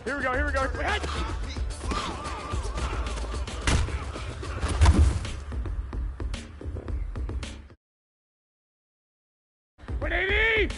Here we go, here we go. What do you need?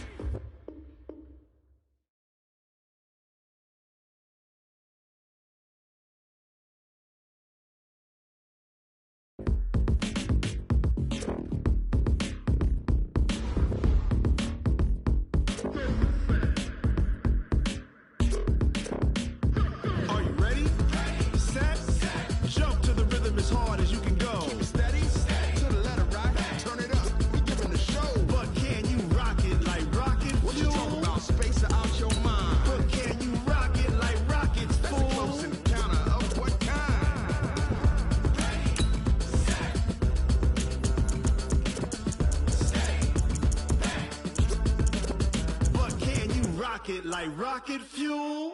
Like rocket fuel.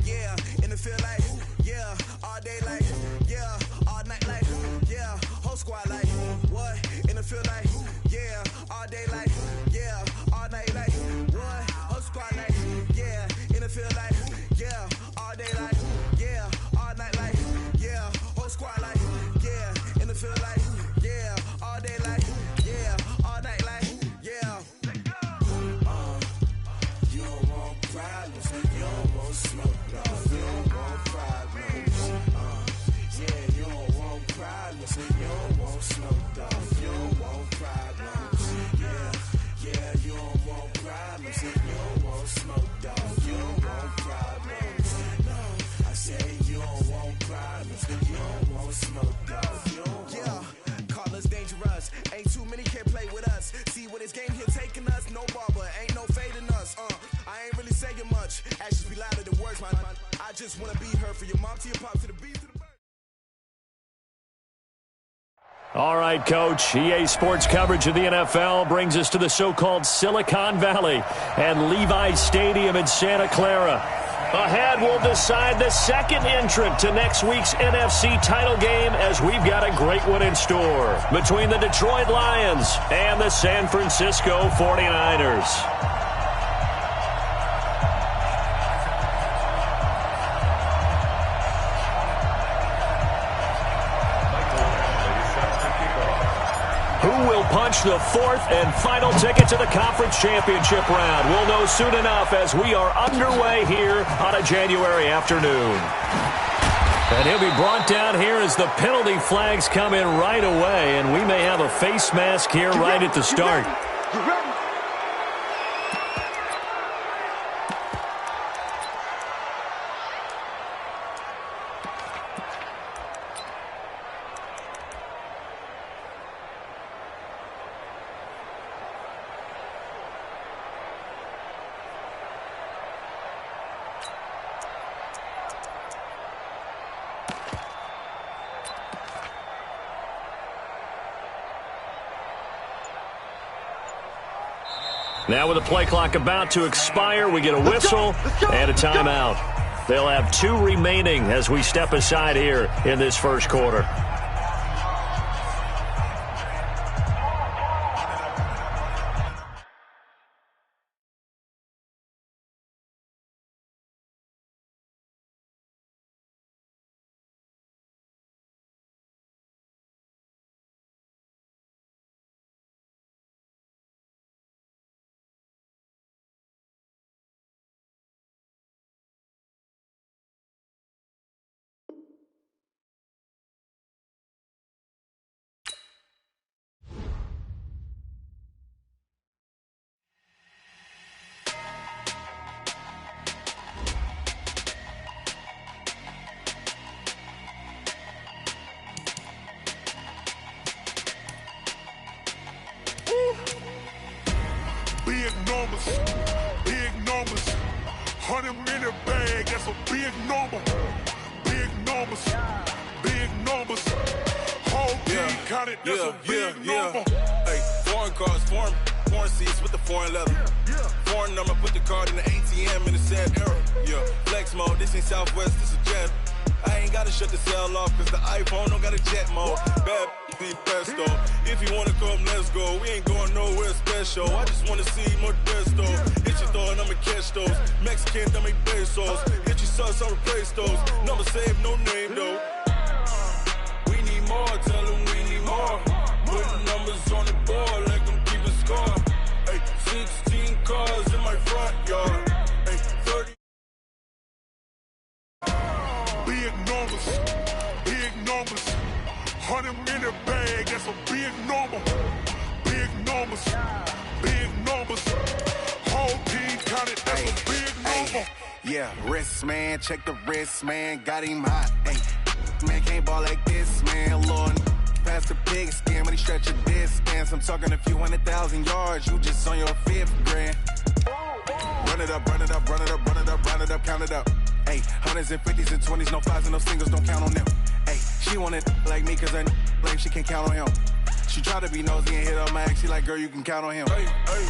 Yeah, in the field like, yeah, all day like, yeah, all night like, yeah, whole squad like, what? In the field like, yeah, all day like, yeah, all night like, what? Whole squad like, yeah, in the field like, yeah, all day like, yeah, all night like, yeah, whole squad like, yeah, in the field like, yeah, all day like, yeah, all night like, yeah. You don't want problems, you don't want smoke, dog. You don't want problems. Yeah, you don't want problems, you don't want smoke, dog. You don't want problems. Yeah, you don't want problems, you don't want smoke, dog. You don't want problems. No, I say you don't want problems, you don't want smoke, dog. You don't want. Call us dangerous. Ain't too many can play with us. See what this game here taking us. No barber, ain't no fading us. I ain't really saying much. Actions be louder than words, man. I just wanna be heard for your mom to your pop to the beat to the bird. All right, Coach. EA Sports coverage of the NFL brings us to the so-called Silicon Valley and Levi's Stadium in Santa Clara. Ahead, we'll decide the second entrant to next week's NFC title game as we've got a great one in store between the Detroit Lions and the San Francisco 49ers. Who will punch the fourth and final ticket to the conference championship round? We'll know soon enough as we are underway here on a January afternoon. And he'll be brought down here as the penalty flags come in right away, and we may have a face mask here right at the start. Now with the play clock about to expire, we get a whistle and a timeout. They'll have 2 remaining as we step aside here in this first quarter. Big numbers, 100 minute bag, that's a big number. Big numbers, whole team counted, that's a big number. Hey, foreign cars, foreign seats with the foreign leather. Foreign number, put the card in the ATM in the sad era. Yeah, flex mode, this ain't Southwest, this is jet. I ain't gotta shut the cell off, cause the iPhone don't got a jet mode. Bad Pesto. If you wanna come, let's go. We ain't going nowhere special. I just wanna see Modesto. Hit your throw and I'ma catch those. Mexican, I make pesos. Hit your sauce, I'll replace those. Number save, no name though. We need more, tell them we need more. Putting numbers on the board, let them keep a score. Hey, 16 cars in my front yard. Hey, 30. Big numbers, big numbers. 100 in the bag, that's a big number. Big numbers, big numbers. Whole team counted, that's a big number. Yeah, wrist man, check the wrist man, got him hot. Hey, man can't ball like this, man. Lord, past the pig skin when he stretch a distance. I'm talking a few 100,000 yards, you just on your 5th grand. Run it up, run it up, run it up, run it up, run it up, count it up. Hey, 100s and 50s and 20s, no 5s and no singles, don't count on them. Hey, she want it like me cause her blame, she can't count on him. She try to be nosy and hit up my ex, she like, girl, you can count on him. Hey, hey,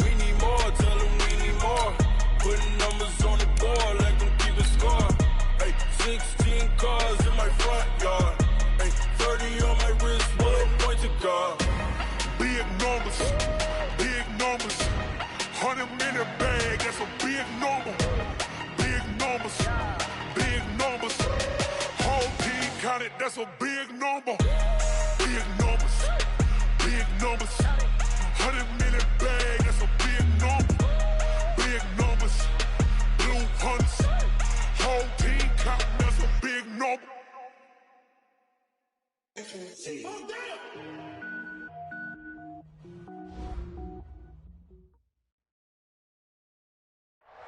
we need more, tell them we need more. Putting numbers on the board, let them keep a score. Hey, 16 cars in my front yard. Hey, 30 on my wrist, one point to guard. Big numbers, big numbers. 100 in the bag, that's a big number. Big numbers, big numbers. Whole team counted, that's a big number. Big numbers, big numbers. 100 in the bag, that's a big number. Big numbers, blue hunts. Whole team counting, that's a big number.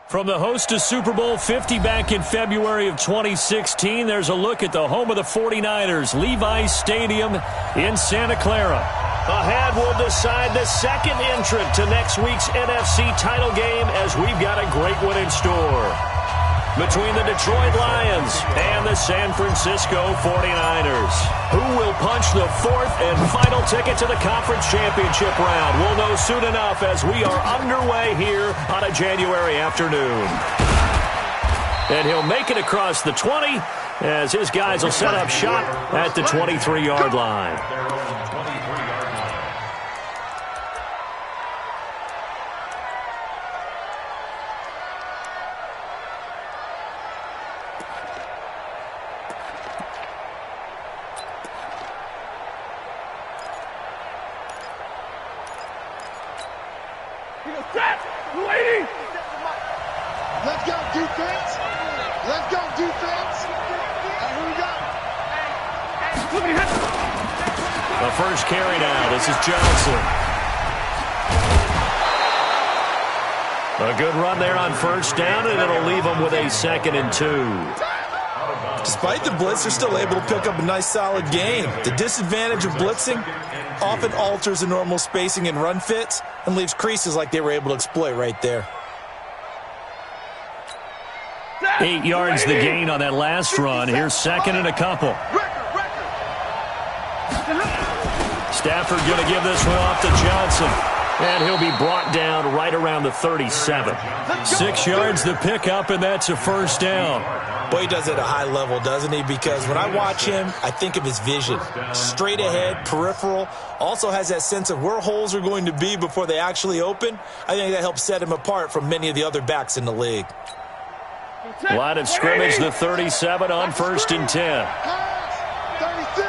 From the host of Super Bowl 50 back in February of 2016, there's a look at the home of the 49ers, Levi's Stadium in Santa Clara. Ahead will decide the second entrant to next week's NFC title game as we've got a great one in store. Between the Detroit Lions and the San Francisco 49ers. Who will punch the fourth and final ticket to the conference championship round? We'll know soon enough as we are underway here on a January afternoon. And he'll make it across the 20 as his guys will set up shop at the 23-yard line. Let's go, defense. Let's go, defense. And here we go. The first carry now. This is Johnson. A good run there on first down, and it'll leave them with a 2nd and 2. Despite the blitz, they're still able to pick up a nice, solid gain. The disadvantage of blitzing often alters the normal spacing and run fits and leaves creases like they were able to exploit right there. 8 yards the gain on that last run. Here's 2nd and a couple. Stafford going to give this one off to Johnson. And he'll be brought down right around the 37. 6 yards the pickup, and that's a first down. Boy, he does it at a high level, doesn't he? Because when I watch him, I think of his vision. Straight ahead, peripheral. Also has that sense of where holes are going to be before they actually open. I think that helps set him apart from many of the other backs in the league. Line of scrimmage, the 37 on 1st and 10. 36.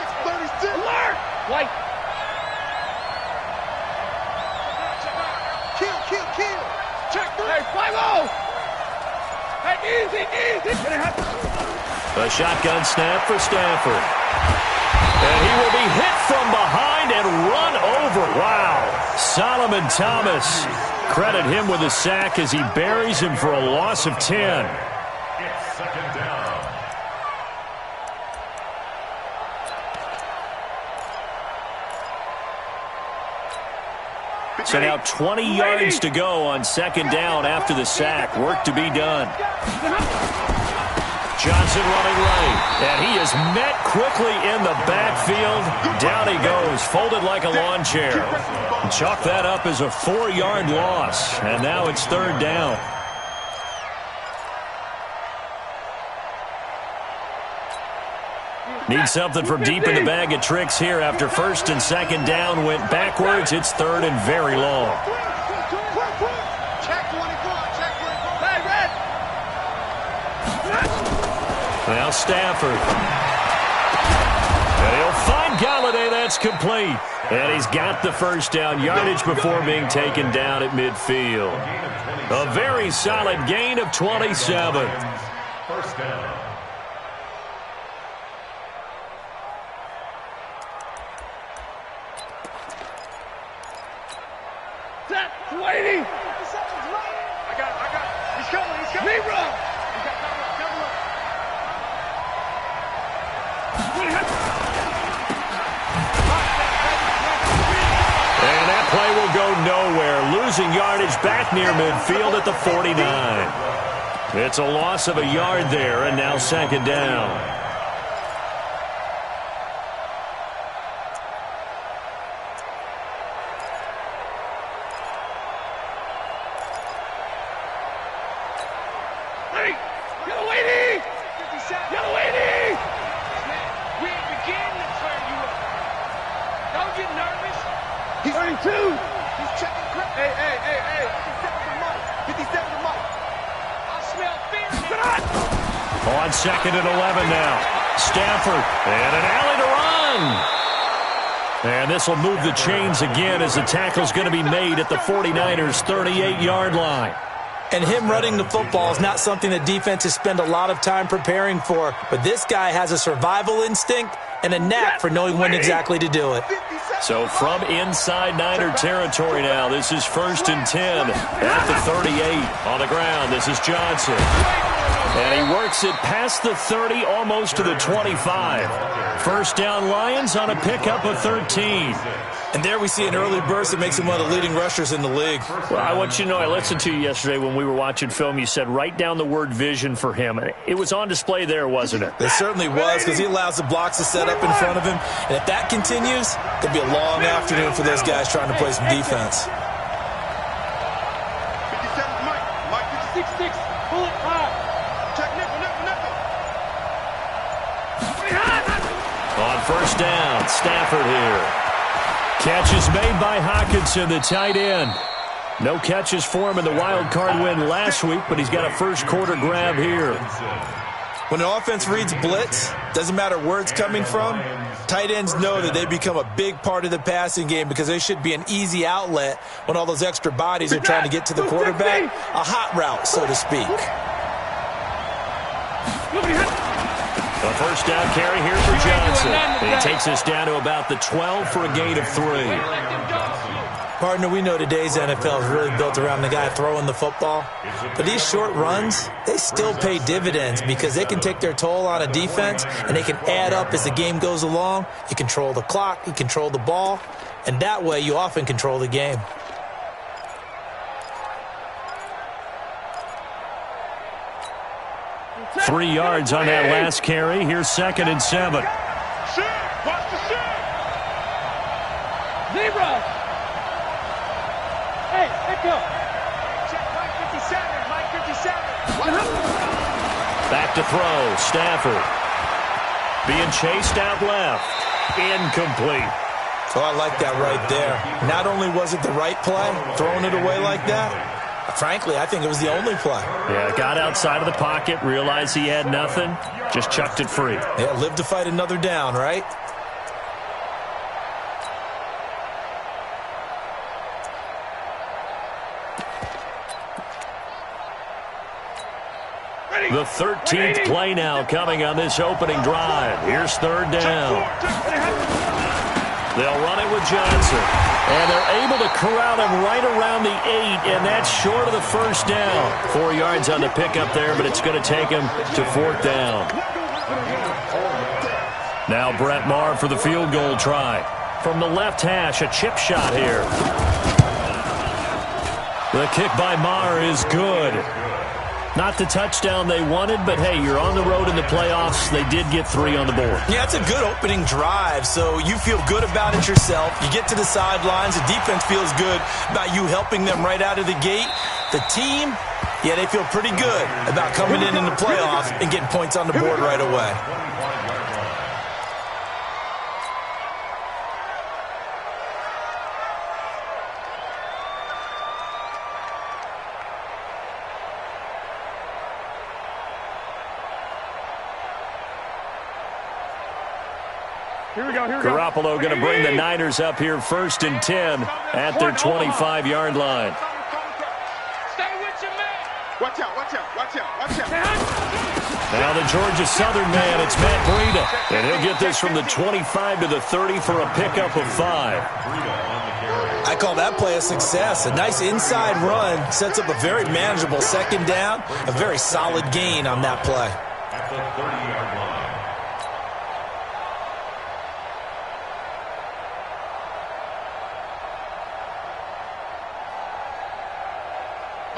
Alert! White. Kill. Check 3. Hey, 5-0. Hey, easy. A shotgun snap for Stafford. And he will be hit from behind and run over. Wow. Solomon Thomas. Credit him with a sack as he buries him for a loss of 10. It's 2nd down. So now 20 yards to go on 2nd down after the sack. Work to be done. Johnson running right, and he is met quickly in the backfield. Down he goes, folded like a lawn chair. Chalk that up as a 4-yard loss, and now it's 3rd down. Need something from deep in the bag of tricks here after first and second down went backwards. It's third and very long. Now Stafford. And he'll find Galladay. That's complete. And he's got the first down yardage before being taken down at midfield. A very solid gain of 27. First down. Set. Waiting. I got it. He's coming. Leroy. And that play will go nowhere. Losing yardage back near midfield at the 49. It's a loss of a yard there, and now second down. On second and 11 now. Stafford and an alley to run. And this will move the chains again as the tackle's going to be made at the 49ers' 38-yard line. And him running the football is not something that defenses spend a lot of time preparing for. But this guy has a survival instinct and a knack for knowing when exactly to do it. So from inside Niner territory now, this is first and 10 at the 38. On the ground, this is Johnson. And he works it past the 30, almost to the 25. First down Lions on a pickup of 13. And there we see an early burst that makes him one of the leading rushers in the league. Well, I want you to know, I listened to you yesterday when we were watching film. You said write down the word vision for him. It was on display there, wasn't it? It certainly was, because he allows the blocks to set up in front of him. And if that continues, it'll be a long afternoon for those guys trying to play some defense. 57 Mike 56, pull it high. Check nickel. On first down, Stafford here. Catch is made by Hockenson, the tight end. No catches for him in the wild card win last week, but he's got a first quarter grab here. When an offense reads blitz, doesn't matter where it's coming from, tight ends know that they become a big part of the passing game because they should be an easy outlet when all those extra bodies are trying to get to the quarterback. A hot route, so to speak. A first down carry here for Johnson. He takes us down to about the 12 for a gain of 3. Partner, we know today's NFL is really built around the guy throwing the football. But these short runs, they still pay dividends because they can take their toll on a defense and they can add up as the game goes along. You control the clock, you control the ball, and that way you often control the game. Three yards on that last carry. Here's second and 7. Watch the shit. Zebra. Hey, echo. Check Mike 57. Back to throw. Stafford. Being chased out left. Incomplete. So I like that right there. Not only was it the right play, throwing it away like that, frankly, I think it was the only play. Yeah, got outside of the pocket, realized he had nothing, just chucked it free. Yeah, live to fight another down, right? The 13th play now coming on this opening drive. Here's third down. They'll run it with Johnson. And they're able to corral him right around the 8, and that's short of the first down. 4 yards on the pickup there, but it's going to take him to fourth down. Now Brett Maher for the field goal try. From the left hash, a chip shot here. The kick by Maher is good. Not the touchdown they wanted, but hey, you're on the road in the playoffs. They did get 3 on the board. Yeah, it's a good opening drive, so you feel good about it yourself. You get to the sidelines. The defense feels good about you helping them right out of the gate. The team, yeah, they feel pretty good about coming in the playoffs and getting points on the board right away. Here we go. Garoppolo going to bring the Niners up here 1st and 10 at their 25-yard line. Stay with your man. Watch out. Now the Georgia Southern man, it's Matt Breida. And he'll get this from the 25 to the 30 for a pickup of 5. I call that play a success. A nice inside run sets up a very manageable 2nd down. A very solid gain on that play. At the 30-yard line.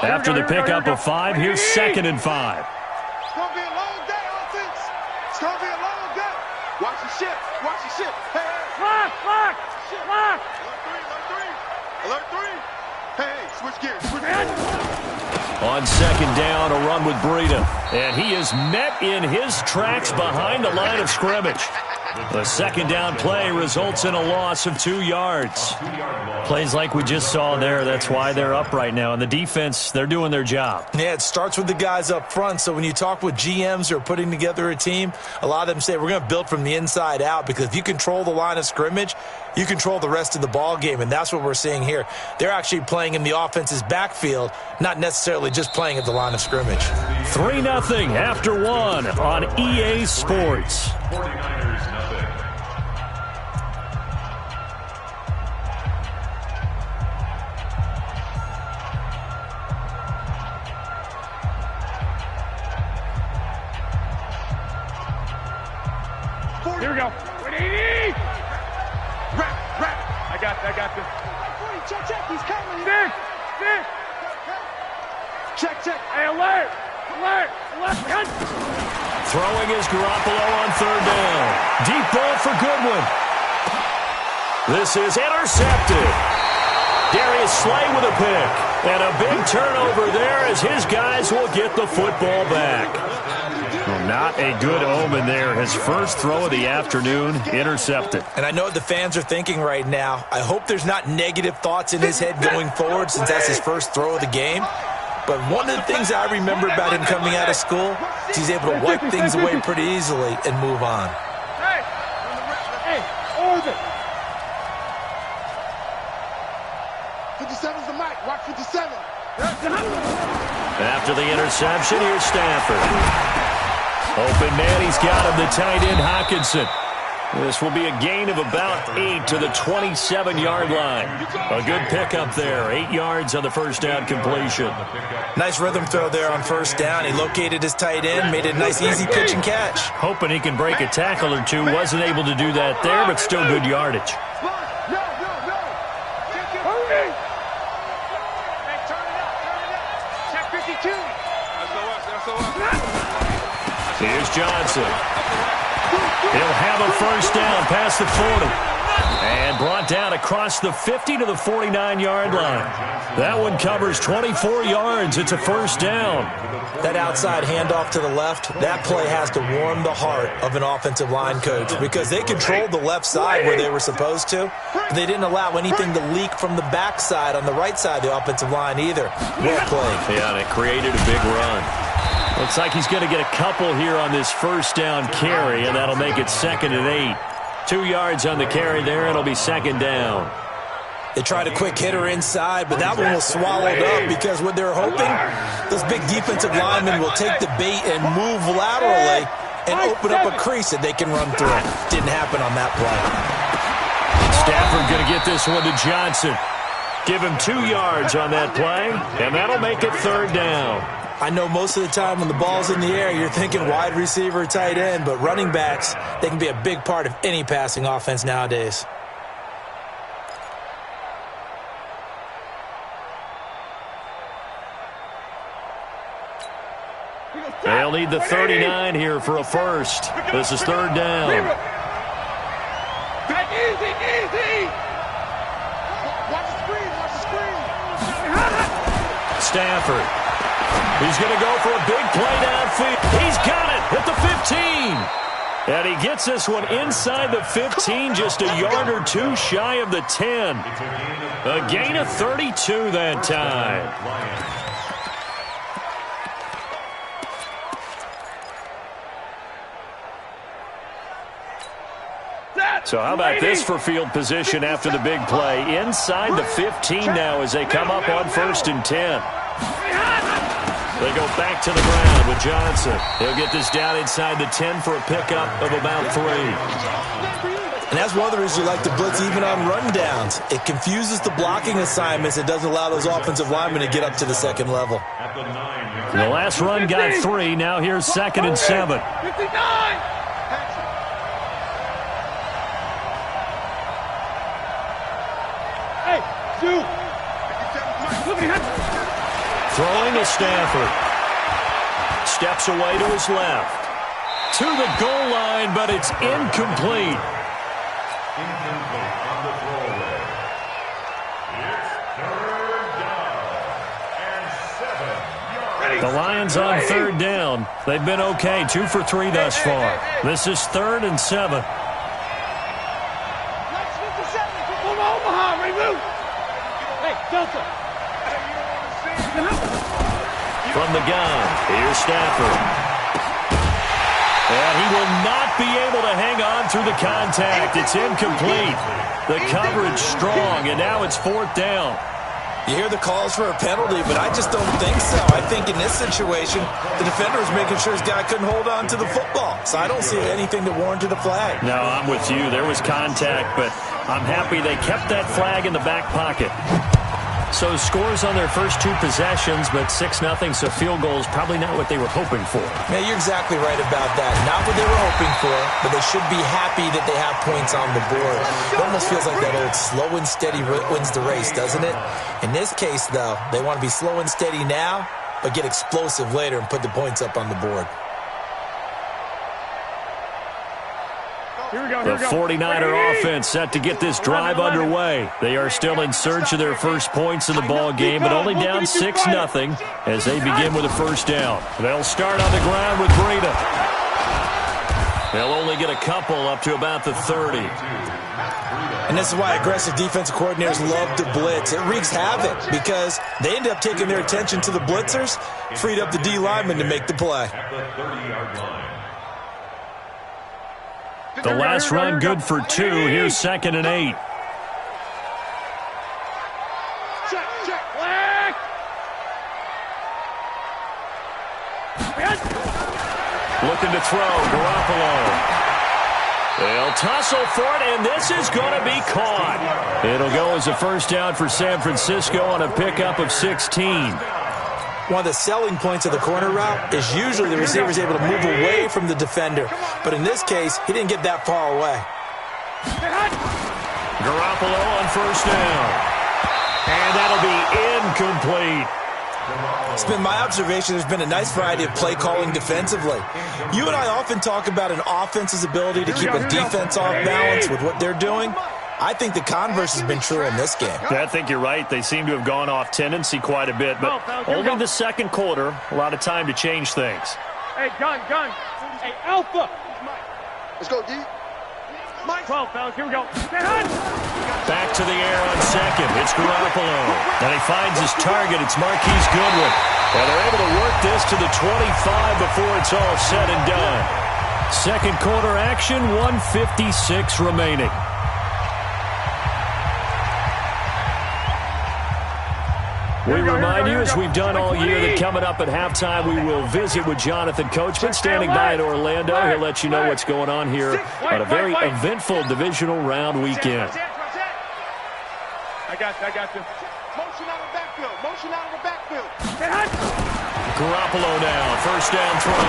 After the pickup of 5, here's 2nd and 5. It's going to be a long day, offense. It's going to be a long day. Watch the ship. Hey. Lock. Alert 3. Hey, switch gears. On 2nd down, a run with Breida. And he is met in his tracks behind the line of scrimmage. The 2nd down play results in a loss of 2 yards. Plays like we just saw there. That's why they're up right now. And the defense, they're doing their job. Yeah, it starts with the guys up front. So when you talk with GMs who are putting together a team, a lot of them say we're going to build from the inside out, because if you control the line of scrimmage, you control the rest of the ball game, and that's what we're seeing here. They're actually playing in the offense's backfield, not necessarily just playing at the line of scrimmage. 3-0 after 1 on EA Sports. 49ers, nothing. Here we go. Wrap. I got this. Check. He's coming. Stick. Check. Hey, alert. Throwing is Garoppolo on 3rd down. Deep ball for Goodwin. This is intercepted. Darius Slay with a pick. And a big turnover there as his guys will get the football back. Well, not a good omen there. His first throw of the afternoon intercepted. And I know what the fans are thinking right now. I hope there's not negative thoughts in his head going forward, since that's his first throw of the game. But one of the things I remember about him coming out of school is he's able to wipe things away pretty easily and move on. Hey, orbit. 57's the mic. Watch 57. After the interception, here's Stafford. Open man, he's got him, the tight end Hockenson. This will be a gain of about 8 to the 27-yard line. A good pickup there, 8 yards on the first down completion. Nice rhythm throw there on 1st down. He located his tight end, made it a nice easy pitch and catch. Hoping he can break a tackle or two. Wasn't able to do that there, but still good yardage. No. Hurry. Hey, turn it up. Check 52. Here's Johnson. He'll have a first down past the 40. And brought down across the 50 to the 49-yard line. That one covers 24 yards. It's a first down. That outside handoff to the left, that play has to warm the heart of an offensive line coach, because they controlled the left side where they were supposed to, but they didn't allow anything to leak from the backside on the right side of the offensive line either. Well played. Yeah, and it created a big run. Looks like he's going to get a couple here on this first down carry, and that'll make it 2nd and 8. 2 yards on the carry there. It'll be 2nd down. They tried a quick hitter inside, but that one was swallowed up, because what they're hoping, those big defensive linemen will take the bait and move laterally and open up a crease that they can run through. Didn't happen on that play. Stafford going to get this one to Johnson. Give him 2 yards on that play, and that'll make it 3rd down. I know most of the time when the ball's in the air, you're thinking wide receiver, tight end, but running backs, they can be a big part of any passing offense nowadays. They'll need the 39 here for a first. This is 3rd down. Easy. Watch the screen. Stafford. He's going to go for a big play downfield. He's got it at the 15. And he gets this one inside the 15, just a yard or two shy of the 10. A gain of 32 that time. Set. So how about this for field position after the big play? Inside the 15 now as they come up on 1st and 10. They go back to the ground with Johnson. He'll get this down inside the 10 for a pickup of about 3. And that's one of the reasons you like to blitz even on rundowns. It confuses the blocking assignments. It doesn't allow those offensive linemen to get up to the second level. The last run got 3. Now here's 2nd and 7. 59! Hey, Stu! Throwing to Stafford. Steps away to his left. To the goal line, but it's incomplete. Incomplete on the throwaway. It's 3rd down and 7 yards. The Lions on 3rd down. They've been okay, 2 for 3 thus far. This is 3rd and 7. From Omaha, remove! Hey, Delta! From the gun, here's Stafford. And he will not be able to hang on through the contact. It's incomplete. The coverage strong, and now it's 4th down. You hear the calls for a penalty, but I just don't think so. I think in this situation, the defender was making sure his guy couldn't hold on to the football. So I don't see anything that warranted a flag. No, I'm with you. There was contact, but I'm happy they kept that flag in the back pocket. So scores on their first 2 possessions, but 6-0, so field goal is probably not what they were hoping for. Yeah, you're exactly right about that. Not what they were hoping for, but they should be happy that they have points on the board. It almost feels like that old slow and steady wins the race, doesn't it? In this case, though, they want to be slow and steady now, but get explosive later and put the points up on the board. The 49er offense set to get this drive underway. They are still in search of their first points in the ball game, but only down 6-0 as they begin with a 1st down. They'll start on the ground with Breida. They'll only get a couple up to about the 30. And this is why aggressive defensive coordinators love to blitz. It wreaks havoc because they end up taking their attention to the blitzers, freed up the D lineman to make the play. At the 30-yard line. The last run good for 2. Here's 2nd and 8. Check, check, flag! Looking to throw, Garoppolo. They'll tussle for it, and this is going to be caught. It'll go as a 1st down for San Francisco on a pickup of 16. One of the selling points of the corner route is usually the receiver is able to move away from the defender. But in this case, he didn't get that far away. Garoppolo on 1st down. And that'll be incomplete. It's been my observation there's been a nice variety of play calling defensively. You and I often talk about an offense's ability to keep a defense off balance with what they're doing. I think the converse has been true in this game. I think you're right. They seem to have gone off tendency quite a bit, but only the 2nd quarter. A lot of time to change things. Hey, gun. Hey, Alpha! Let's go, D. 12, fellas, here we go. Back to the air on 2nd. It's Garoppolo. And he finds his target. It's Marquise Goodwin. And they're able to work this to the 25 before it's all said and done. 2nd quarter action, 1:56 remaining. We remind you, as we've done all year, that coming up at halftime, we will visit with Jonathan Coachman, standing by in Orlando. He'll let you know what's going on here on a very eventful divisional round weekend. I got you. Motion out of the backfield. Motion out of the backfield. Garoppolo now, 1st down throw.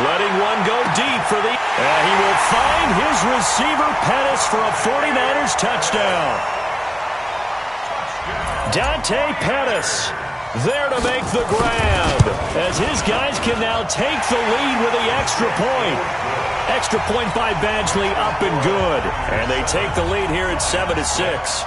Letting one go deep for the... he will find his receiver, Pettis, for a 49ers touchdown. Dante Pettis there to make the grab as his guys can now take the lead with the extra point. Extra point by Badgley, up and good. And they take the lead here at 7-6.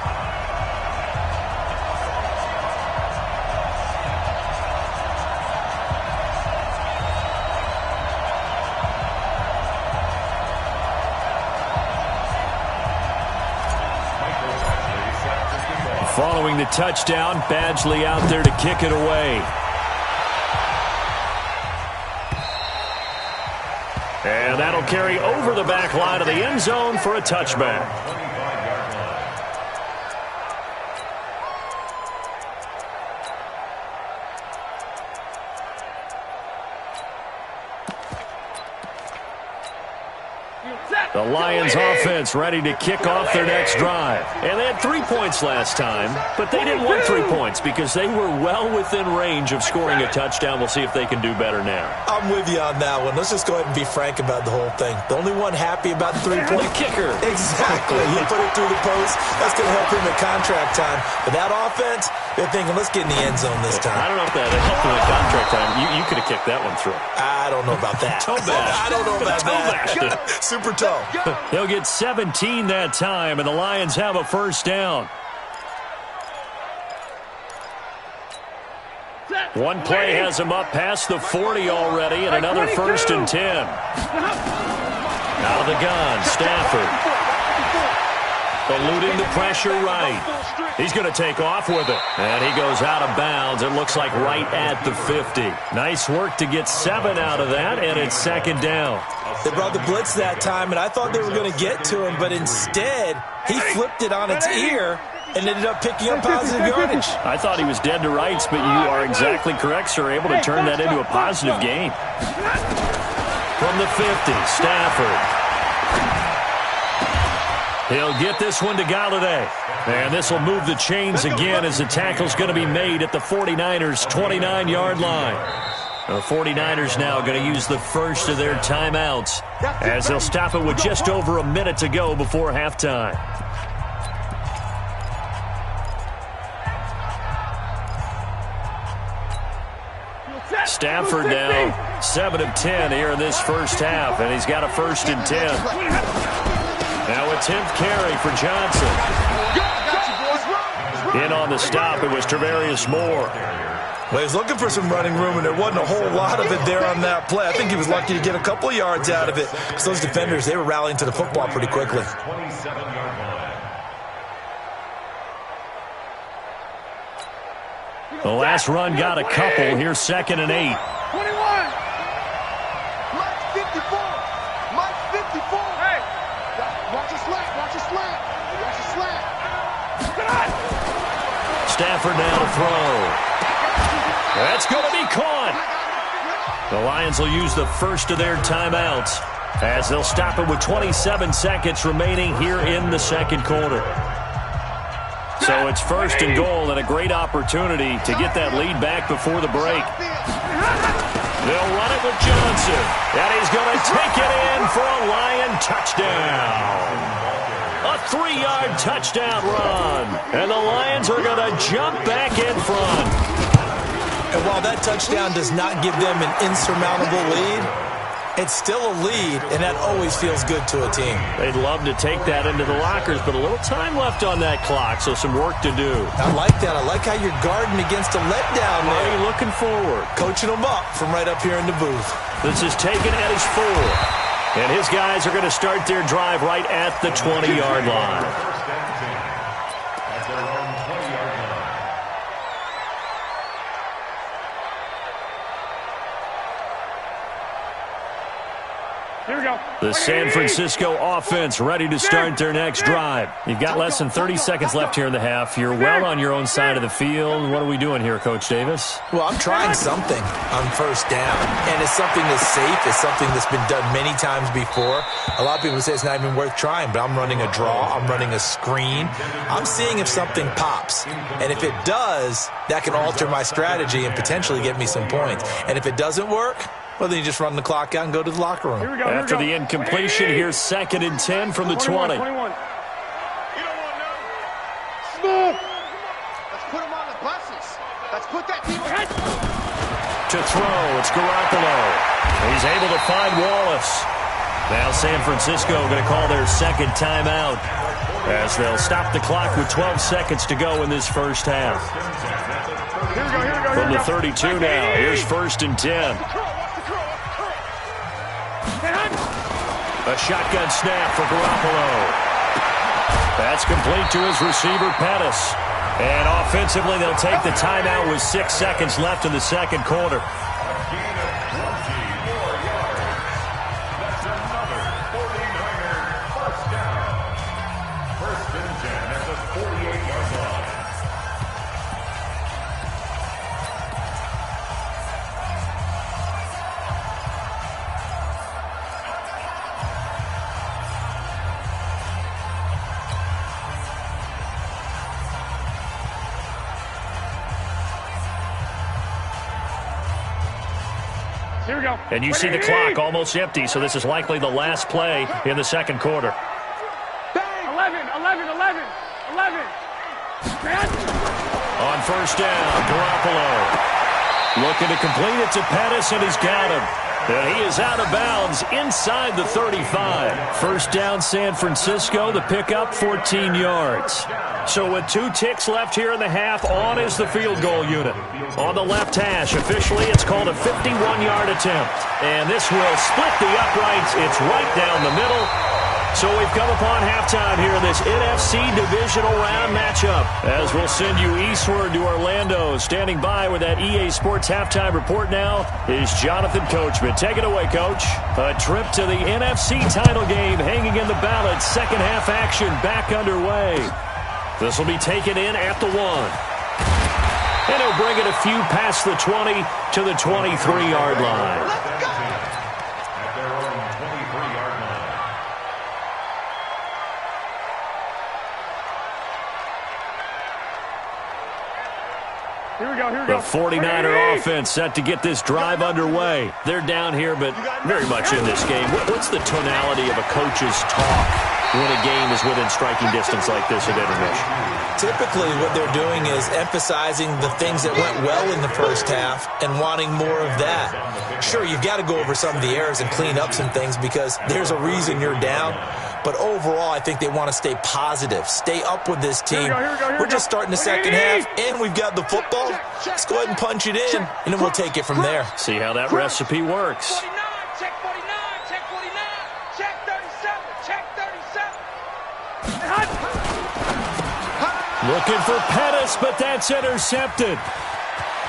Following the touchdown, Badgley out there to kick it away. And that'll carry over the back line of the end zone for a touchback. The Lions offense ready to kick off their next drive. And they had 3 points last time, but they didn't want 3 points because they were well within range of scoring a touchdown. We'll see if they can do better now. I'm with you on that one. Let's just go ahead and be frank about the whole thing. The only one happy about the 3-point kicker. Exactly. He put it through the post. That's going to help him at contract time. But that offense, they're thinking, let's get in the end zone this time. I don't know if that helped him at contract time. You could have kicked that one through. I don't know about that. Toe bash. I don't know about that. Super toe. They'll get 17 that time, and the Lions have a first down. One play has him up past the 40 already, and another 1st and 10. Out of the gun, Stafford. Eluding the pressure right. He's going to take off with it. And he goes out of bounds. It looks like right at the 50. Nice work to get 7 out of that, and it's 2nd down. They brought the blitz that time, and I thought they were going to get to him, but instead he flipped it on its ear and ended up picking up positive yardage. I thought he was dead to rights, but you are exactly correct, sir. Able to turn that into a positive gain. From the 50, Stafford. He'll get this one to Galladay. And this will move the chains again as the tackle's going to be made at the 49ers' 29-yard line. The 49ers now going to use the first of their timeouts as they'll stop it with just over a minute to go before halftime. Stafford now 7 of 10 here in this first half, and he's got a 1st and 10. Now a 10th carry for Johnson. In on the stop, it was Travarius Moore. Well, he was looking for some running room, and there wasn't a whole lot of it there on that play. I think he was lucky to get a couple of yards out of it because those defenders, they were rallying to the football pretty quickly. The last run got a couple. Here's 2nd and 8. 21. Mike's 54. Mike's 54. Hey. Watch your slant. Watch your slant. Watch your slant. Stafford now to throw. That's going to be caught. The Lions will use the first of their timeouts as they'll stop it with 27 seconds remaining here in the second quarter. So it's 1st and goal, and a great opportunity to get that lead back before the break. They'll run it with Johnson, and he's going to take it in for a Lion touchdown. A 3-yard touchdown run, and the Lions are going to jump back in front. And while that touchdown does not give them an insurmountable lead, it's still a lead, and that always feels good to a team. They'd love to take that into the lockers, but a little time left on that clock, so some work to do. I like that. I like how you're guarding against a letdown there. Are you looking forward? Coaching them up from right up here in the booth. This is taken at his 4. And his guys are going to start their drive right at the 20-yard line. Here we go. The San Francisco offense ready to start their next drive. You've got less than 30 seconds left here in the half. You're well on your own side of the field. What are we doing here, Coach Davis? Well, I'm trying something on 1st down, and it's something that's safe. It's something that's been done many times before. A lot of people say it's not even worth trying, but I'm running a draw. I'm running a screen. I'm seeing if something pops, and if it does, that can alter my strategy and potentially get me some points. And if it doesn't work, well, then you just run the clock out and go to the locker room. Here we go, After the incompletion, here's 2nd and 10 from the 20. 21. You don't want none. Smooth. Let's put him on the buses. Let's put that team ahead. To throw, it's Garoppolo. He's able to find Wallace. Now San Francisco going to call their 2nd timeout as they'll stop the clock with 12 seconds to go in this first half. Here we go. From the 32 now, here's 1st and 10. A shotgun snap for Garoppolo. That's complete to his receiver, Pettis. And offensively, they'll take the timeout with 6 seconds left in the second quarter. Here we go. And you see the clock almost empty, so this is likely the last play in the second quarter. 11. On first down, Garoppolo looking to complete it to Pettis, and he's got him. And he is out of bounds inside the 35. First down, San Francisco. The pickup, 14 yards. So with 2 ticks left here in the half, on is the field goal unit. On the left hash, officially, it's called a 51-yard attempt. And this will split the uprights. It's right down the middle. So we've come upon halftime here in this NFC Divisional Round matchup. As we'll send you eastward to Orlando. Standing by with that EA Sports Halftime Report now is Jonathan Coachman. Take it away, Coach. A trip to the NFC title game hanging in the balance. Second half action back underway. This will be taken in at the 1. And he'll bring it a few past the 20 to the 23-yard line. Here we go. The 49er offense set to get this drive underway. They're down here, but very much in this game. What's the tonality of a coach's talk when a game is within striking distance like this at intermission? Typically, what they're doing is emphasizing the things that went well in the first half and wanting more of that. Sure, you've got to go over some of the errors and clean up some things because there's a reason you're down. But overall, I think they want to stay positive, stay up with this team. We're just starting the second half, and we've got the football. Let's go ahead and punch it in, and then we'll take it from there. See how that recipe works. Check 49, check 49, check 37, check 37. Looking for Pettis, but that's intercepted.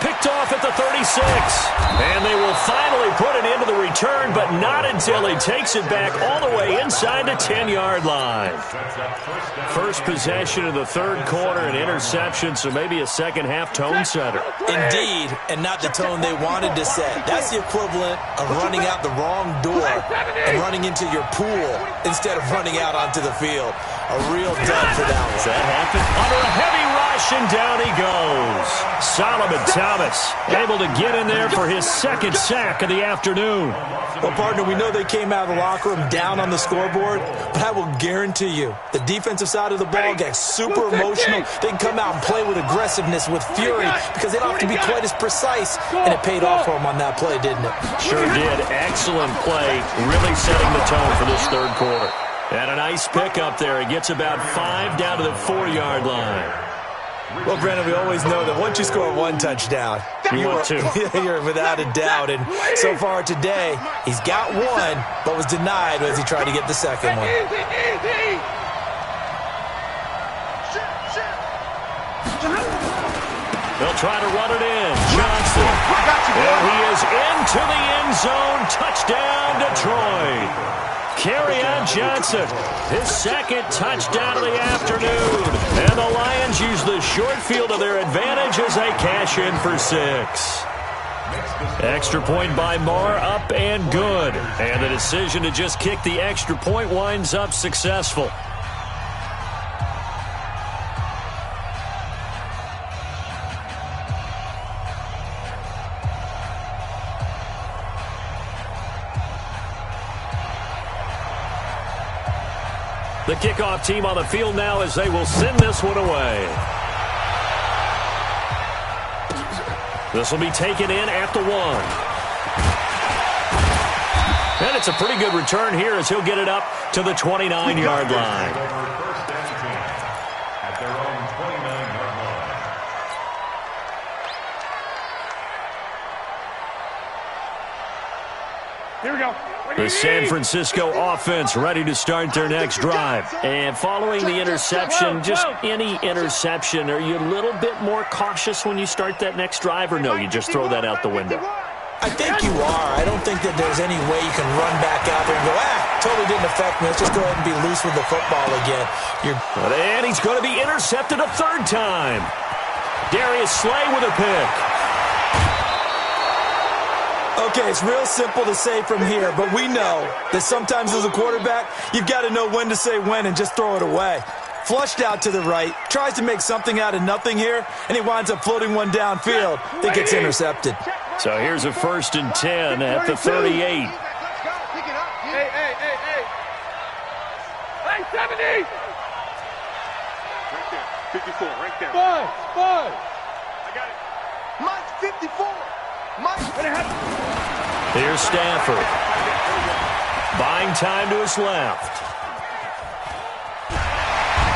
Picked off at the 36. And they will finally put it into the return, but not until he takes it back all the way inside the 10-yard line. First possession of the third quarter, an interception, so maybe a second-half tone setter. Indeed, and not the tone they wanted to set. That's the equivalent of running out the wrong door and running into your pool instead of running out onto the field. A real dud for that one. That happened under a heavy rush, and down he goes. Solomon Thomas able to get in there for his second sack of the afternoon. Well, partner, we know they came out of the locker room down on the scoreboard, but I will guarantee you the defensive side of the ball gets super emotional. They can come out and play with aggressiveness, with fury, because they don't have to be quite as precise, and it paid off for them on that play, didn't it? Sure did. Excellent play, really setting the tone for this third quarter. And a nice pickup there. He gets about 5 down to the 4-yard line. Well, Brandon, we always know that once you score 1 touchdown, you're without a doubt. And so far today, he's got 1, but was denied as he tried to get the second one. They'll try to run it in. Johnson. And he is into the end zone. Touchdown, Detroit. Kerryon Johnson, his second touchdown of the afternoon. And the Lions use the short field to their advantage as they cash in for 6. Extra point by Marr, up and good. And the decision to just kick the extra point winds up successful. The kickoff team on the field now as they will send this one away. This will be taken in at the 1. And it's a pretty good return here as he'll get it up to the 29-yard line. At their own 29-yard line. Here we go. The San Francisco offense ready to start their next drive. And following the interception, just any interception, are you a little bit more cautious when you start that next drive, or no, you just throw that out the window? I think you are. I don't think that there's any way you can run back out there and go, totally didn't affect me. Let's just go ahead and be loose with the football again. And he's going to be intercepted a third time. Darius Slay with a pick. Okay, it's real simple to say from here, but we know that sometimes as a quarterback, you've got to know when to say when and just throw it away. Flushed out to the right, tries to make something out of nothing here, and he winds up floating one downfield that gets intercepted. So here's a 1st and 10 at the 38. Hey, hey, hey, hey. Hey, 70! Right there. 54, right there. Five. I got it. Mike's 54. Mike. Here's Stafford. Buying time to his left.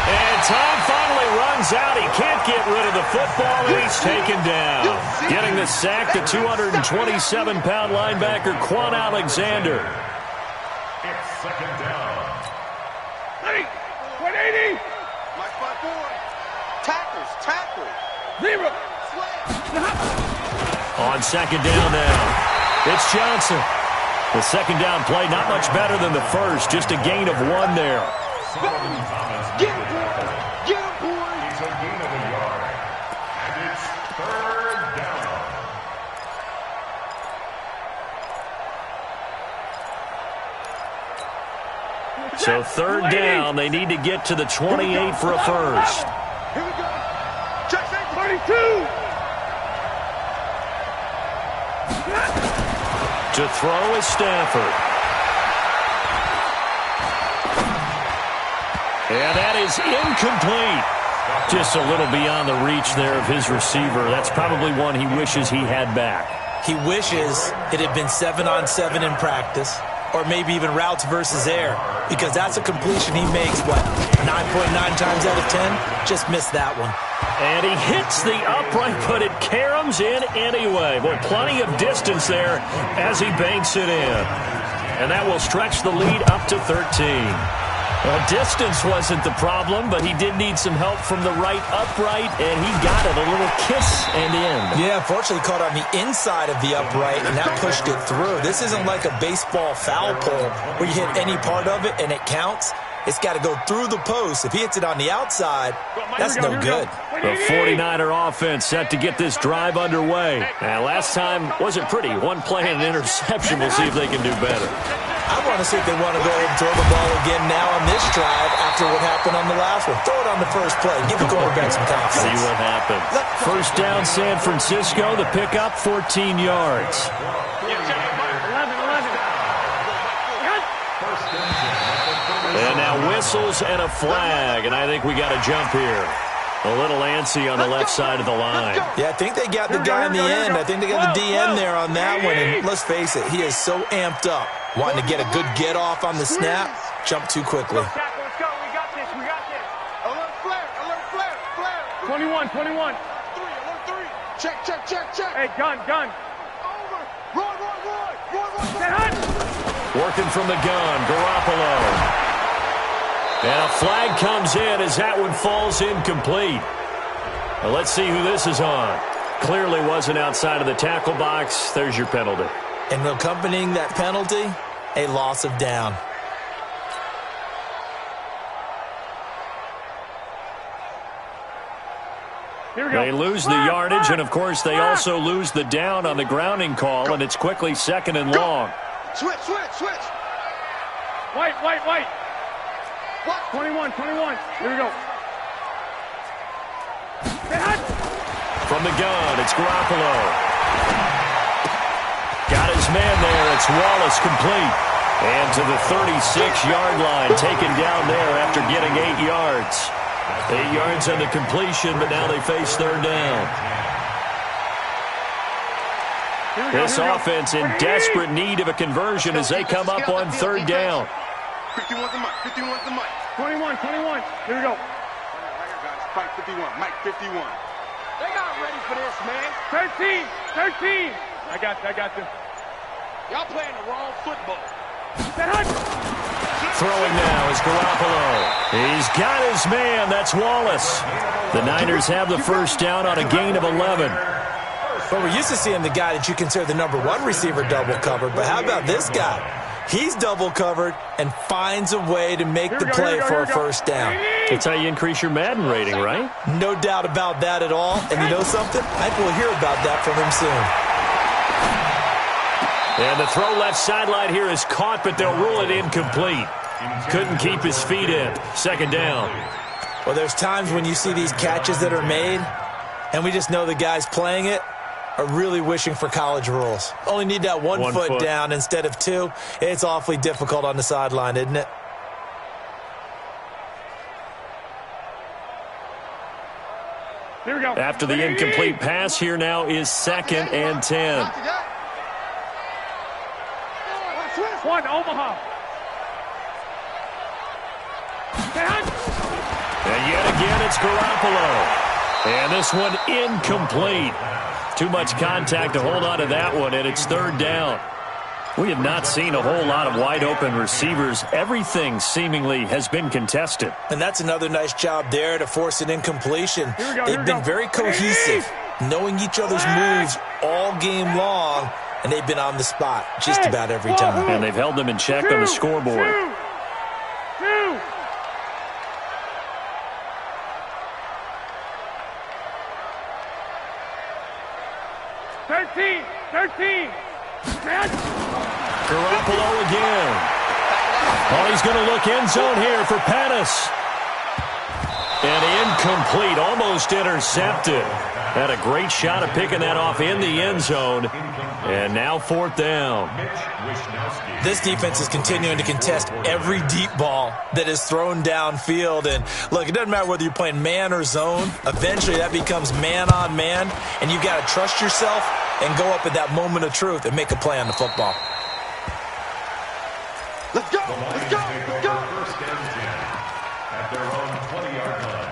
And time finally runs out. He can't get rid of the football, and he's taken down. Getting the sack, the 227-pound linebacker, Quan Alexander. It's 2nd down. 180! Mike 5-4. Tackles. Zero! On 2nd down now, it's Johnson. The 2nd down play, not much better than the first, just a gain of 1 there. Get him, boy. Get him, boy. It's a gain of a yard. And it's 3rd down. So 3rd down, they need to get to the 28 for a first. Here we go. Check, 32! To throw is Stafford. And that is incomplete. Just a little beyond the reach there of his receiver. That's probably one he wishes he had back. He wishes it had been 7-on-7 in practice, or maybe even routes versus air, because that's a completion he makes, 9.9 times out of 10? Just missed that one. And he hits the upright, but it caroms in anyway. Well, plenty of distance there as he banks it in. And that will stretch the lead up to 13. Well, distance wasn't the problem, but he did need some help from the right upright, and he got it. A little kiss and in. Yeah, unfortunately caught on the inside of the upright, and that pushed it through. This isn't like a baseball foul pole where you hit any part of it and it counts. It's got to go through the post. If he hits it on the outside, that's no good. The 49er offense set to get this drive underway. And last time wasn't pretty. One play and an interception. We'll see if they can do better. I want to see if they want to go ahead and throw the ball again now on this drive after what happened on the last one. Throw it on the first play. Give the quarterback some confidence. See what happens. First down, San Francisco. The pickup, 14 yards. 11. And now whistles and a flag, and I think we got a jump here. A little antsy on the left side of the line. Yeah, I think they got the guy in the end. I think they got the DN there on that one. And let's face it, he is so amped up, wanting to get a good get off on the snap. Jump too quickly. Let's go. We got this. Alert flare. 21. Alert 3. Check. Hey, gun. Over. Roy. Say hunt! Working from the gun, Garoppolo. And a flag comes in as that one falls incomplete. Well, let's see who this is on. Clearly wasn't outside of the tackle box. There's your penalty. And accompanying that penalty, a loss of down. Here we go. They lose the yardage, and, of course, they also lose the down on the grounding call, and it's quickly 2nd and long. Switch. White. What? 21. Here we go. Say hunt! From the gun, it's Garoppolo. Got his man there. It's Wallace complete. And to the 36-yard line, taken down there after getting 8 yards. 8 yards on the completion, but now they face 3rd down. This offense in desperate need of a conversion as they come up on 3rd down. 51's the mic. 21. Here we go. Right here, guys. Mike 51. Mike 51. They're not ready for this, man. 13. I got this. Y'all playing the wrong football. Say hunt! Throwing now is Garoppolo. He's got his man. That's Wallace. The Niners have the first down on a gain of 11. But we're used to seeing the guy that you consider the number 1 receiver double covered. But how about this guy? He's double covered and finds a way to make the play for a first down. That's how you increase your Madden rating, right? No doubt about that at all. And you know something? I think we'll hear about that from him soon. And the throw left sideline here is caught, but they'll rule it incomplete. Couldn't keep his feet in. 2nd down. Well, there's times when you see these catches that are made, and we just know the guy's playing it, are really wishing for college rules. Only need that one foot down instead of two. It's awfully difficult on the sideline, isn't it? Here we go. After the incomplete pass, here now is 2nd and 10. One, Omaha. And yet again, it's Garoppolo. And this one incomplete. Too much contact to hold on to that one, and it's 3rd down. We have not seen a whole lot of wide-open receivers. Everything seemingly has been contested. And that's another nice job there to force an incompletion. They've been very cohesive, knowing each other's moves all game long, and they've been on the spot just about every time. And they've held them in check on the scoreboard. 13. Garoppolo again. Oh, he's going to look end zone here for Pettis. And incomplete, almost intercepted. Had a great shot at picking that off in the end zone. And now 4th down. This defense is continuing to contest every deep ball that is thrown downfield. And look, it doesn't matter whether you're playing man or zone. Eventually that becomes man on man. And you've got to trust yourself and go up at that moment of truth and make a play on the football. Let's go! Let's go! Let's go! First and 10 at their own 20-yard line.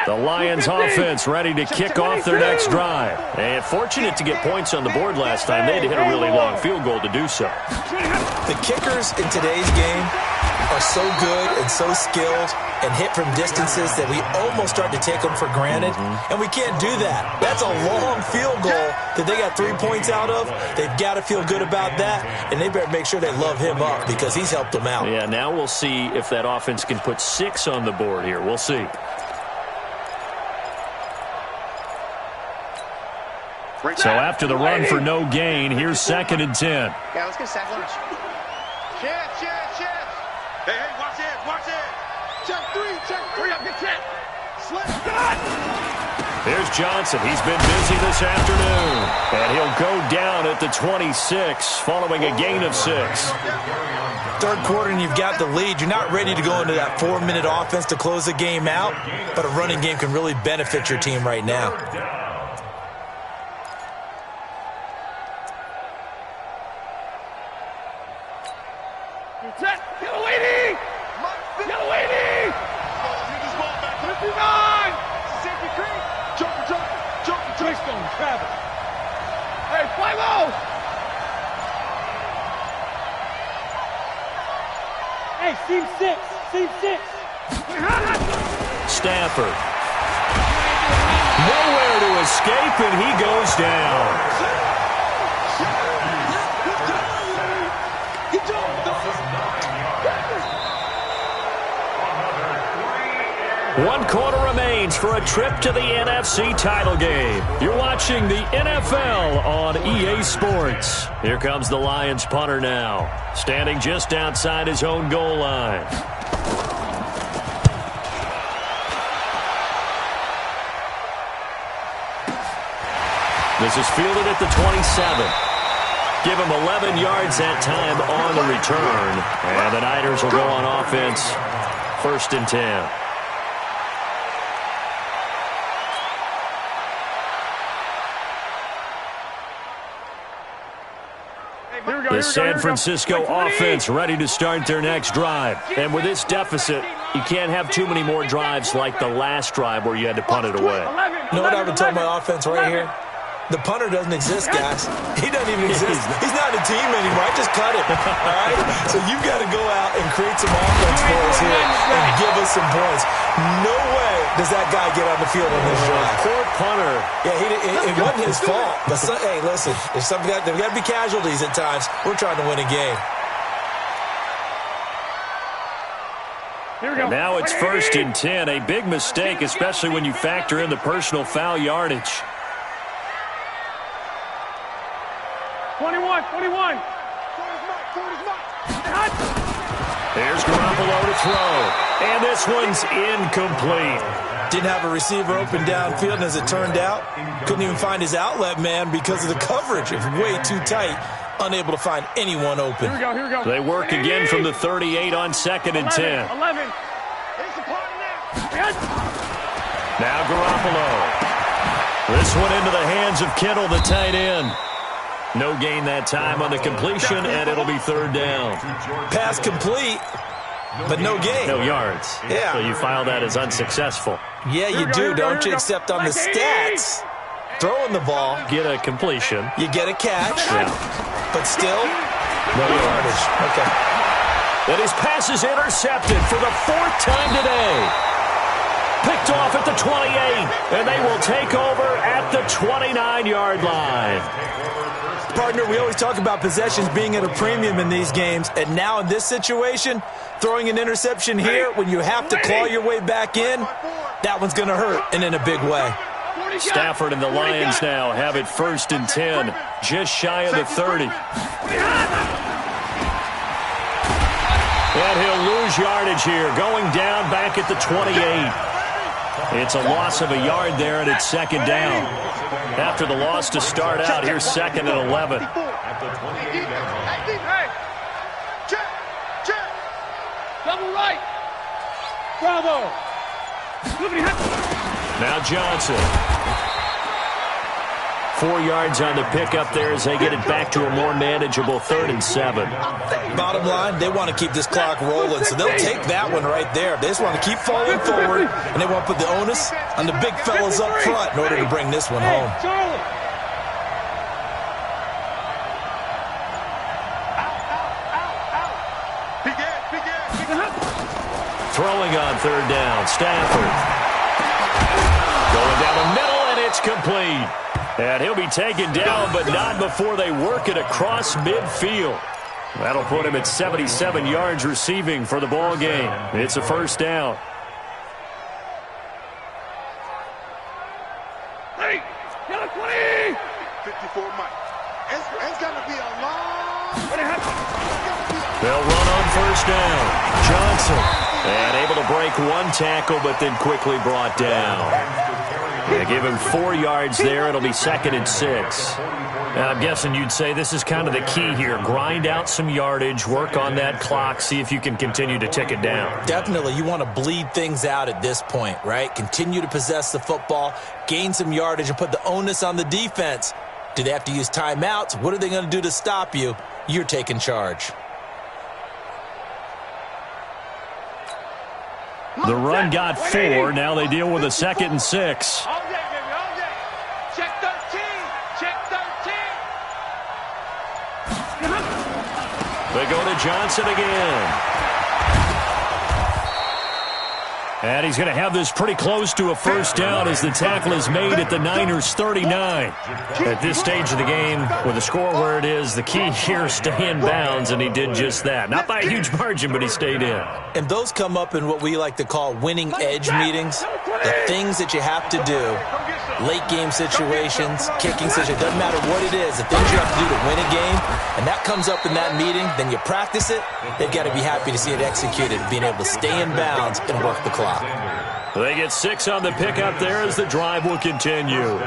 The Lions offense ready to kick off their next drive. And fortunate to get points on the board last time. They had to hit a really long field goal to do so. The kickers in today's game are so good and so skilled and hit from distances that we almost start to take them for granted. And we can't do that. That's a long field goal that they got 3 points out of. They've got to feel good about that, and they better make sure they love him up because he's helped them out. Yeah, now we'll see if that offense can put 6 on the board here. We'll see. So after the run for no gain, here's 2nd and 10. Yeah, let's get sack lunch. Chance. Hey, watch it. Check 3. Hurry up, get set. There's Johnson. He's been busy this afternoon. And he'll go down at the 26 following a gain of 6. 3rd quarter and you've got the lead. You're not ready to go into that 4-minute offense to close the game out, but a running game can really benefit your team right now. Set. Yellow lady. Put it on. Safety creek. Joker. Twistone, Travis. Hey, fly low. Hey, seam 6. Stafford. Nowhere to escape, and he goes down. One quarter remains for a trip to the NFC title game. You're watching the NFL on EA Sports. Here comes the Lions punter now, standing just outside his own goal line. This is fielded at the 27. Give him 11 yards that time on the return. And the Niners will go on offense. 1st and 10. The San Francisco offense ready to start their next drive. And with this deficit, you can't have too many more drives like the last drive where you had to punt it away. You know what I would tell my offense right here? The punter doesn't exist, guys. He doesn't even exist. He's not a team anymore. I just cut him. All right? So you've got to go out and create some offense for us here and give us some points. No way does that guy get on the field on this drive. Poor punter. Yeah, it wasn't his fault. But hey, listen, there's got to be casualties at times. We're trying to win a game. Here we go. Now it's 1st and 10. A big mistake, especially when you factor in the personal foul yardage. 21. There's Garoppolo to throw, and this one's incomplete. Didn't have a receiver open downfield, and as it turned out, couldn't even find his outlet man because of the coverage. It was way too tight, unable to find anyone open. Here we go. They work again from the 38 on 2nd and 10. 11. Here's the party now. Now Garoppolo. This one into the hands of Kittle, the tight end. No gain that time on the completion, and it'll be 3rd down. Pass complete, but no gain. No yards. Yeah. So you file that as unsuccessful. Yeah, you do, don't you? Except on the stats, throwing the ball, Get a completion. you get a catch, Yeah. but still, no yardage. Okay. And his pass is intercepted for the 4th time today. Picked off at the 28, and they will take over at the 29-yard line. Partner, we always talk about possessions being at a premium in these games, and now in this situation, throwing an interception here when you have to claw your way back in, that one's going to hurt, and in a big way. Stafford and the Lions now have it 1st and 10, just shy of the 30. And he'll lose yardage here, going down back at the 28. It's a loss of a yard there, and it's 2nd down. After the loss to start out, here's 2nd and 11. Double right. Bravo. Now Johnson. 4 yards on the pickup there as they get it back to a more manageable 3rd and 7. Bottom line, they want to keep this clock rolling, so they'll take that one right there. They just want to keep falling forward, and they want to put the onus on the big fellas up front in order to bring this one home. Throwing on 3rd down, Stafford. Going down the middle, and it's complete. And he'll be taken down, but not before they work it across midfield. That'll put him at 77 yards receiving for the ball game. It's a 1st down. Hey, get a 20. 54 Mike. It's going to be a long... They'll run on 1st down. Johnson. And able to break one tackle, but then quickly brought down. They give him 4 yards there. It'll be 2nd and 6. I'm guessing you'd say this is kind of the key here. Grind out some yardage, work on that clock, see if you can continue to tick it down. Definitely, you want to bleed things out at this point, right? Continue to possess the football, gain some yardage, and put the onus on the defense. Do they have to use timeouts? What are they going to do to stop you? You're taking charge. The run got 4. Now they deal with a 2nd and 6. All day, baby, all day. Check 13. Check 13. They go to Johnson again. And he's going to have this pretty close to a 1st down as the tackle is made at the Niners' 39. At this stage of the game, with the score where it is, the key here, stay in bounds, and he did just that. Not by a huge margin, but he stayed in. And those come up in what we like to call winning edge meetings. The things that you have to do, late game situations, kicking situations, it doesn't matter what it is, the things you have to do to win a game, and that comes up in that meeting, then you practice it, they've got to be happy to see it executed, being able to stay in bounds and work the clock. They get 6 on the pickup there as the drive will continue.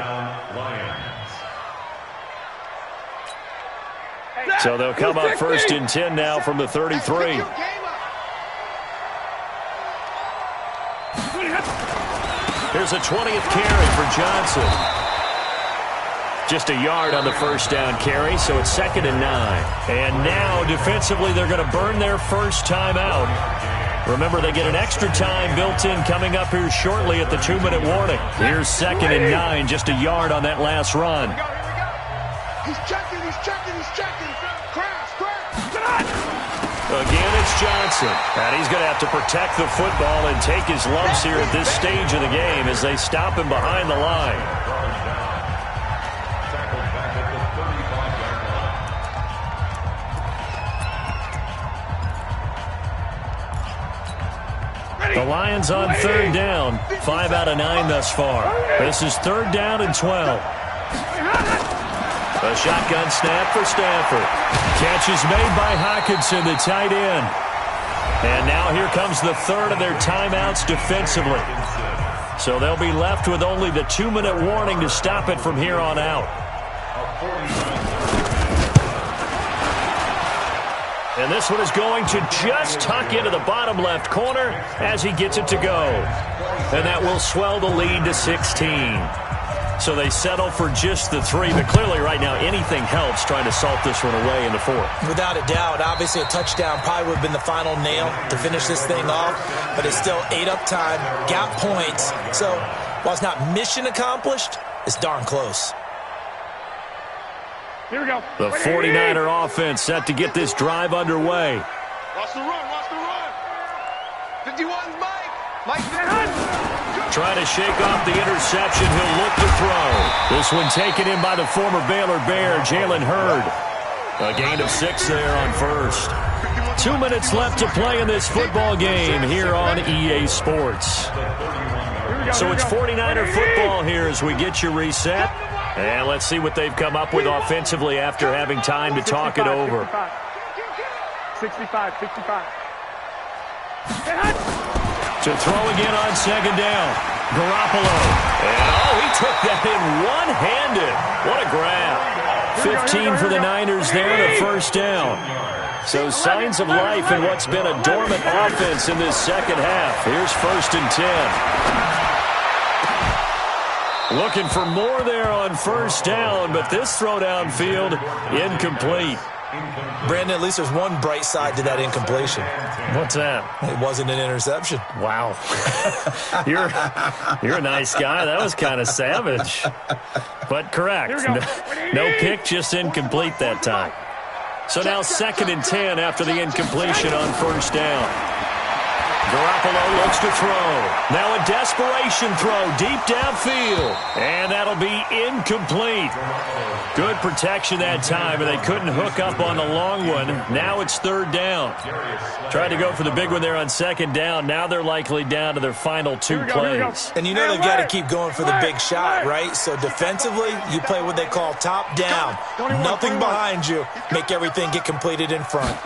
So they'll come up 1st and 10 now from the 33. Here's a 20th carry for Johnson. Just a yard on the 1st down carry, so it's 2nd and 9. And now, defensively, they're going to burn their first time out. Remember, they get an extra time built in coming up here shortly at the 2-minute warning. Here's 2nd and 9, just a yard on that last run. He's checking. Crash. Again, it's Johnson. And he's going to have to protect the football and take his lumps here at this stage of the game as they stop him behind the line. The Lions on 3rd down. 5 out of 9 thus far. This is 3rd down and 12. A shotgun snap for Stafford. Catch is made by Hockenson, the tight end. And now here comes the third of their timeouts defensively. So they'll be left with only the 2-minute warning to stop it from here on out. And this one is going to just tuck into the bottom left corner as he gets it to go. And that will swell the lead to 16. So they settle for just the 3, but clearly right now anything helps trying to salt this one away in the 4th. Without a doubt, obviously a touchdown probably would have been the final nail to finish this thing off, but it's still 8 up time, got points. So while it's not mission accomplished, it's darn close. Here we go. The 49er offense set to get this drive underway. Watch the run, watch the run. 51's Mike. Mike, Trying to shake off the interception. He'll look to throw. This one taken in by the former Baylor Bear, Jalen Hurd. A gain of 6 there on first. 2 minutes left to play in this football game here on EA Sports. So it's 49er football here as we get you reset. And let's see what they've come up with offensively after having time to talk it over. 65. To throw again on second down. Garoppolo. And, he took that in one-handed. What a grab. 15 for the Niners there and a first down. So signs of life in what's been a dormant offense in this second half. Here's 1st and 10. Looking for more there on first down, but this throw downfield incomplete. Brandon, at least there's one bright side to that incompletion. What's that? It wasn't an interception. Wow. You're a nice guy. That was kind of savage. But correct. No pick, just incomplete that time. So now 2nd and 10 after the incompletion on first down. Garoppolo looks to throw. Now a desperation throw deep downfield. And that'll be incomplete. Good protection that time, and they couldn't hook up on the long one. Now it's 3rd down. Tried to go for the big one there on 2nd down. Now they're likely down to their final 2 plays. And you know they've got to keep going for the big shot, right? So defensively, you play what they call top down. Nothing behind you. Make everything get completed in front.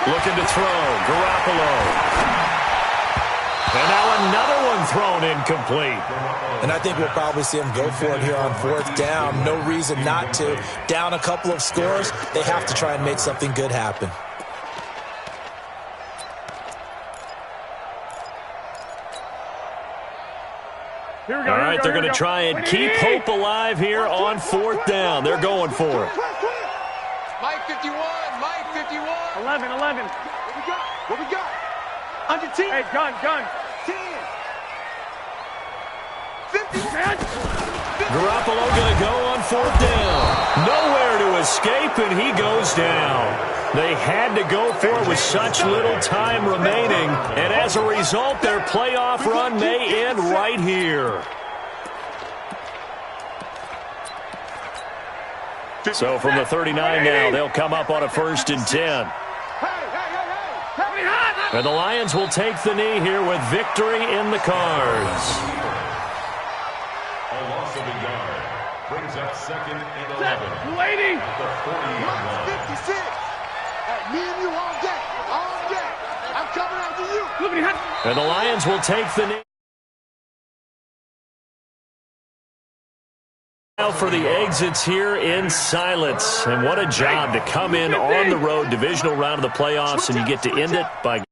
Looking to throw. Garoppolo. And now another one thrown incomplete. And I think we'll probably see him go for it here on 4th down. No reason not to. Down a couple of scores, they have to try and make something good happen. All right, they're going to try and keep hope alive here on 4th down. They're going for it. Mike 51, Mike 51. 11. What we got? Under 10. Hey, gun. 10. 50. Garoppolo going to go on 4th down. Nowhere to escape, and he goes down. They had to go for it with such little time remaining, and as a result, their playoff run may end right here. So from the 39 now, they'll come up on a 1st and 10. And the Lions will take the knee here with victory in the cards. A loss of a yard brings up 2nd and 11. Waiting. 56. Me and you all day. All day. I'm coming after you. And the Lions will take the knee. Now for the exits here in silence. And what a job to come in on the road, divisional round of the playoffs, and you get to end it by